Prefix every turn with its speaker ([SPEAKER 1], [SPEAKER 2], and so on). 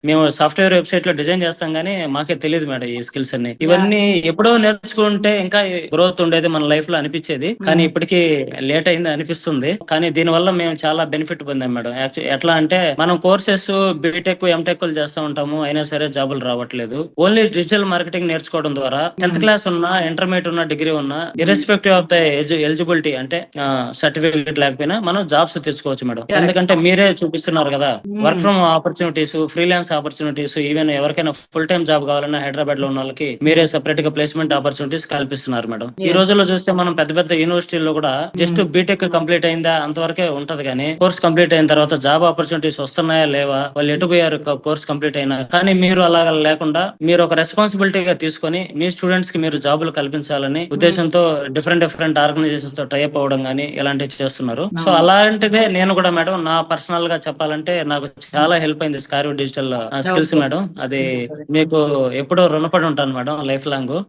[SPEAKER 1] మేము సాఫ్ట్‌వేర్ వెబ్‌సైట్‌లో డిజైన్ చేస్తాం గానీ, మాకే తెలీదు మేడం ఈ స్కిల్స్ అన్ని.
[SPEAKER 2] యాహ్!
[SPEAKER 1] ఇవన్నీ ఎప్పుడో నేర్చుకుంటే ఇంకా గ్రోత్ ఉండేది మన లైఫ్‌లో అనిపిచ్చేది. కానీ
[SPEAKER 2] హ్మ్.
[SPEAKER 1] ఇప్పటికి లేట్ అయింది అనిపిస్తుంది. కానీ దీనివల్ల మేము చాలా బెనిఫిట్ పొందాం మేడం. ఎట్లా అంటే మనం కోర్సెస్ బీటెక్, ఎంటెక్‌లు చేస్తా ఉంటాము. అయినా సరే జాబులు రావట్లేదు. ఓన్లీ డిజిటల్ మార్కెటింగ్ నేర్చుకోవడం ద్వారా 10థ్
[SPEAKER 2] హ్మ్.
[SPEAKER 1] క్లాస్ ఉన్నా, ఇంటర్మీడియేట్ ఉన్నా, డిగ్రీ ఉన్నా
[SPEAKER 2] హ్మ్.
[SPEAKER 1] ఇర్రెస్పెక్టివ్ ఆఫ్ ద ఎలిజిబిలిటీ అంటే సర్టిఫికేట్ లేకపోయినా మనం జాబ్స్ తెచ్చుకోవచ్చు మేడం.
[SPEAKER 2] కరెక్ట్.
[SPEAKER 1] ఎందుకంటే మీరే చూపిస్తున్నారు కదా! వర్క్
[SPEAKER 2] హ్మ్.
[SPEAKER 1] From opportunities, freelance opportunities, even ఎవరికైనా ఫుల్ టైమ్ జాబ్ కావాలన్నా హైదరాబాద్ లో ఉన్న వాళ్ళకి మీరే సెపరేట్ గా ప్లేస్మెంట్ ఆపర్చునిటీస్ కల్పిస్తున్నారు మేడం. ఈ
[SPEAKER 2] యెస్.
[SPEAKER 1] రోజుల్లో చూస్తే మనం పెద్ద పెద్ద యూనివర్సిటీల్లో కూడా జస్ట్
[SPEAKER 2] హ్మ్.
[SPEAKER 1] బీటెక్ కంప్లీట్ అయిందా అంతవరకే ఉంటది కానీ కోర్స్ కంప్లీట్ అయిన తర్వాత జాబ్ ఆపర్చునిటీస్ వస్తున్నాయా లేవా, వాళ్ళు ఎటు పోయారు కోర్స్ కంప్లీట్ అయినా. కానీ మీరు అలాగా లేకుండా మీరు ఒక రెస్పాన్సిబిలిటీగా తీసుకొని మీ స్టూడెంట్స్ కి మీరు జాబులు కల్పించాలని
[SPEAKER 2] హ్మ్.
[SPEAKER 1] ఉద్దేశంతో డిఫరెంట్ ఆర్గనైజేషన్స్ తో టైప్ అవ్వడం గానీ ఇలాంటివి చేస్తున్నారు. సో
[SPEAKER 2] అవును.
[SPEAKER 1] అలాంటిదే నేను కూడా మేడం నా పర్సనల్ గా చెప్పాలంటే నాకు చాలా హెల్ప్ అయింది స్కార్వ్ డిజిటల్ స్కిల్స్
[SPEAKER 2] ఓకే.
[SPEAKER 1] మేడం. అది మీకు ఎప్పుడో రుణపడి ఉంటాను మేడం లైఫ్ లాంగ్.